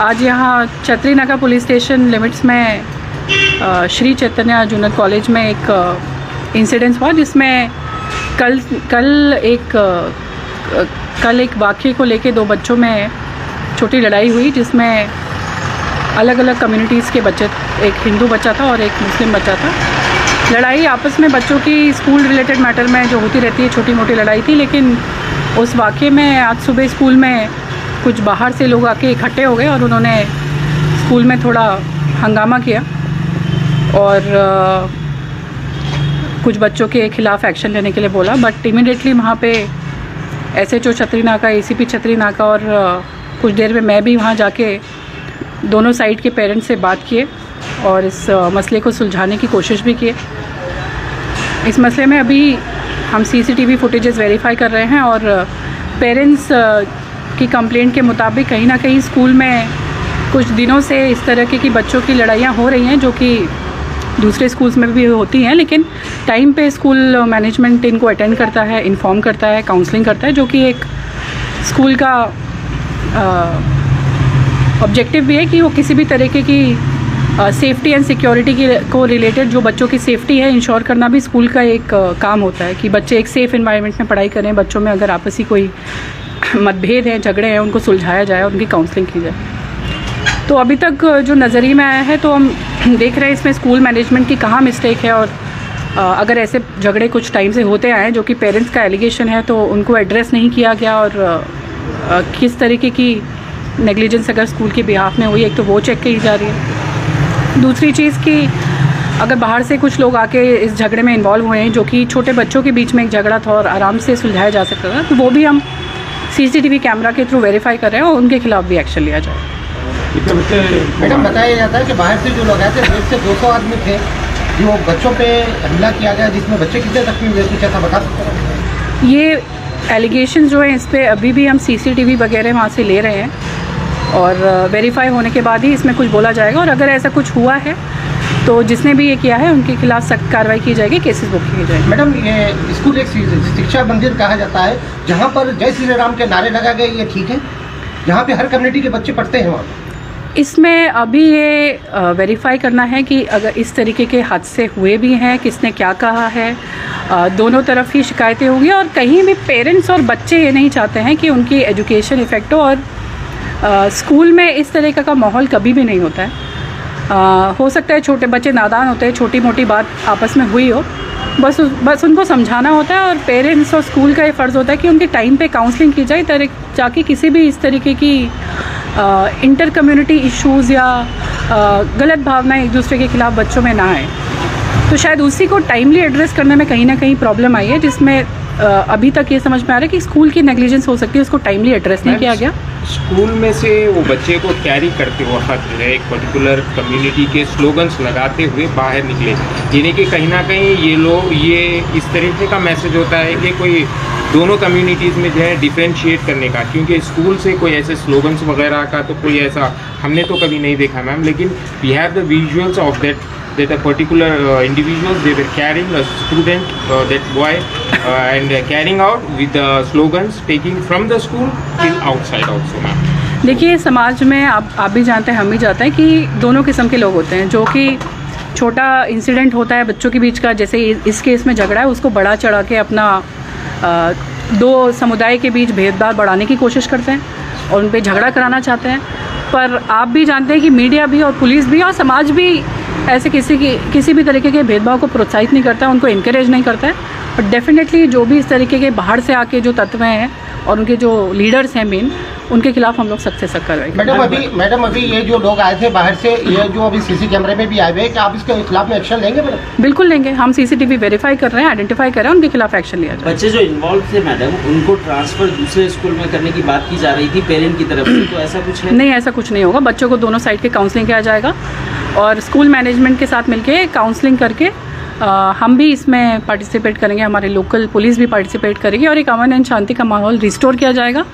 आज यहाँ छतरी नाका पुलिस स्टेशन लिमिट्स में श्री चैतन्य जूनियर कॉलेज में एक इंसिडेंस हुआ, जिसमें कल एक वाक़ये को लेके दो बच्चों में छोटी लड़ाई हुई, जिसमें अलग अलग कम्युनिटीज़ के बच्चे, एक हिंदू बच्चा था और एक मुस्लिम बच्चा था। लड़ाई आपस में बच्चों की स्कूल रिलेटेड मैटर में जो होती रहती है, छोटी मोटी लड़ाई थी। लेकिन उस वाक़ये में आज सुबह स्कूल में कुछ बाहर से लोग आके इकट्ठे हो गए और उन्होंने स्कूल में थोड़ा हंगामा किया और कुछ बच्चों के ख़िलाफ़ एक्शन लेने के लिए बोला। बट इमीडिएटली वहाँ पे SHO छतरी नाका, ACP छतरी नाका और कुछ देर में मैं भी वहाँ जाके दोनों साइड के पेरेंट्स से बात किए और इस मसले को सुलझाने की कोशिश भी किए। इस मसले में अभी हम CCTV फुटेजेस वेरीफाई कर रहे हैं और पेरेंट्स की कंप्लेंट के मुताबिक कहीं ना कहीं स्कूल में कुछ दिनों से इस तरह की बच्चों की लड़ाइयाँ हो रही हैं, जो कि दूसरे स्कूल्स में भी होती हैं। लेकिन टाइम पे स्कूल मैनेजमेंट इनको अटेंड करता है, इन्फॉर्म करता है, काउंसलिंग करता है, जो कि एक स्कूल का ऑब्जेक्टिव भी है कि वो किसी भी तरीके की सेफ्टी एंड सिक्योरिटी को रिलेटेड जो बच्चों की सेफ्टी है इंश्योर करना भी स्कूल का एक काम होता है कि बच्चे एक सेफ़ एनवायरनमेंट में पढ़ाई करें। बच्चों में अगर आपसी कोई मतभेद हैं, झगड़े हैं, उनको सुलझाया जाए, उनकी काउंसलिंग की जाए। तो अभी तक जो नज़रिए में आया है, तो हम देख रहे हैं इसमें स्कूल मैनेजमेंट की कहाँ मिस्टेक है और अगर ऐसे झगड़े कुछ टाइम से होते आए हैं जो कि पेरेंट्स का एलिगेशन है, तो उनको एड्रेस नहीं किया गया और किस तरीके की नेग्लिजेंस अगर स्कूल के बिहाफ में हुई, एक तो वो चेक की जा रही है। दूसरी चीज़ कि अगर बाहर से कुछ लोग आके इस झगड़े में इन्वॉल्व हुए हैं, जो कि छोटे बच्चों के बीच में एक झगड़ा था और आराम से सुलझाया जा सकता था, तो वो भी हम CCTV कैमरा के थ्रू वेरीफाई कर रहे हैं और उनके खिलाफ भी एक्शन लिया जाए। मैडम, बताया जाता है कि बाहर से जो लोग आए थे 100 से 200 आदमी थे, जो बच्चों पे हमला किया गया, जिसमें बच्चे कितने जख्मी हुए, कुछ ऐसा बता सकते हैं? ये एलिगेशन जो है, इस पर अभी भी हम CCTV वगैरह वहाँ से ले रहे हैं और वेरीफाई होने के बाद ही इसमें कुछ बोला जाएगा। और अगर ऐसा कुछ हुआ है तो जिसने भी ये किया है उनके खिलाफ सख्त कार्रवाई की जाएगी, केसेस बुक किए जाएंगे। मैडम, ये स्कूल एक शिक्षा मंदिर कहा जाता है, जहाँ पर जय श्री राम के नारे लगा गए, ये ठीक है? जहाँ पे हर कम्युनिटी के बच्चे पढ़ते हैं वहाँ पर। इसमें अभी ये वेरीफाई करना है कि अगर इस तरीके के हादसे हुए भी हैं, किसने क्या कहा है। दोनों तरफ ही शिकायतें होंगी और कहीं भी पेरेंट्स और बच्चे ये नहीं चाहते हैं कि उनकी एजुकेशन इफ़ेक्ट हो। और स्कूल में इस तरीके का माहौल कभी भी नहीं होता है। हो सकता है छोटे बच्चे नादान होते हैं, छोटी मोटी बात आपस में हुई हो, बस उनको समझाना होता है और पेरेंट्स और स्कूल का ये फ़र्ज़ होता है कि उनके टाइम पे काउंसलिंग की जाए, ताकि किसी भी इस तरीके की इंटर कम्युनिटी इश्यूज़ या गलत भावनाएं एक दूसरे के खिलाफ बच्चों में ना आए। तो शायद उसी को टाइमली एड्रेस करने में कहीं ना कहीं प्रॉब्लम आई है, जिसमें अभी तक ये समझ में आ रहा है कि स्कूल की नेग्लिजेंस हो सकती है, उसको टाइमली एड्रेस नहीं किया गया। स्कूल में से वो बच्चे को कैरी करते वक्त जो है एक पर्टिकुलर कम्युनिटी के स्लोगन्स लगाते हुए बाहर निकले, यानी कि कहीं ना कहीं ये इस तरीके का मैसेज होता है कि कोई दोनों कम्युनिटीज़ में जो है डिफ्रेंशिएट करने का, क्योंकि स्कूल से कोई ऐसे स्लोगन्स वगैरह का तो कोई ऐसा हमने तो कभी नहीं देखा मैम, लेकिन we have the visuals of that a particular individuals, they were carrying a student, that boy, and carrying out with the slogans taking from the school till outside also ma'am. देखिए, समाज में आप भी जानते हैं, हम भी जानते हैं कि दोनों किस्म के लोग होते हैं। जो कि छोटा इंसिडेंट होता है बच्चों के बीच का, जैसे इस केस में झगड़ा है, उसको बड़ा चढ़ा के अपना दो समुदाय के बीच भेदभाव बढ़ाने की कोशिश करते हैं और उन पे झगड़ा कराना चाहते हैं। पर आप भी जानते हैं कि मीडिया भी और पुलिस भी और समाज भी ऐसे किसी भी तरीके के भेदभाव को प्रोत्साहित नहीं करता है, उनको इनकरेज नहीं करता है। बट डेफिनेटली जो भी इस तरीके के बाहर से आके जो तत्व हैं और उनके जो लीडर्स हैं मेन, उनके खिलाफ हम लोग सख्त से सख्त कार्रवाई करेंगे। मैडम अभी ये जो लोग आए थे बाहर से, ये जो अभी सीसी कैमरे में भी आए हुए हैं, क्या आप इसके खिलाफ में एक्शन लेंगे मैडम? बिल्कुल लेंगे। हम सीसीटीवी वेरीफाई कर रहे हैं, आइडेंटिफाई कर रहे हैं, उनके खिलाफ एक्शन लिया जाए। बच्चे जो इन्वॉल्व थे मैडम, उनको ट्रांसफर दूसरे स्कूल में करने की बात की जा रही थी पेरेंट की तरफ से, तो ऐसा कुछ है? नहीं, ऐसा कुछ नहीं होगा। बच्चों को दोनों साइड के काउंसलिंग किया जाएगा और स्कूल मैनेजमेंट के साथ मिलके काउंसलिंग करके हम भी इसमें पार्टिसिपेट करेंगे, हमारे लोकल पुलिस भी पार्टिसिपेट करेगी और एक अमन एंड शांति का माहौल रिस्टोर किया जाएगा।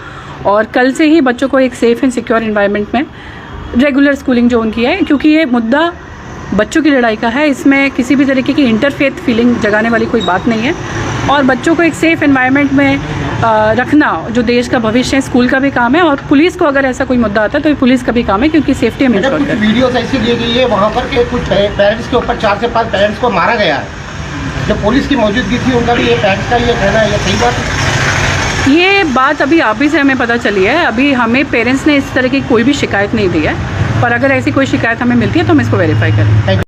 और कल से ही बच्चों को एक सेफ़ एंड सिक्योर एनवायरनमेंट में रेगुलर स्कूलिंग जो उनकी है, क्योंकि ये मुद्दा बच्चों की लड़ाई का है, इसमें किसी भी तरीके की इंटरफेथ फीलिंग जगाने वाली कोई बात नहीं है। और बच्चों को एक सेफ़ एनवायरनमेंट में रखना जो देश का भविष्य है, स्कूल का भी काम है। और पुलिस को अगर ऐसा कोई मुद्दा आता है तो ये पुलिस का भी काम है, क्योंकि सेफ्टी हम इंश्योर कुछ करते हैं। वीडियोस ऐसी ली गई है वहाँ पर के कुछ पेरेंट्स के ऊपर 4 से 5 पेरेंट्स को मारा गया है। जो पुलिस की मौजूदगी थी उनका भी ये पेरेंट्स का ये कहना है, ये सही बात है? ये बात अभी आप ही से हमें पता चली है। अभी हमें पेरेंट्स ने इस तरह की कोई भी शिकायत नहीं दी है, पर अगर ऐसी कोई शिकायत हमें मिलती है तो हम इसको वेरीफाई करेंगे।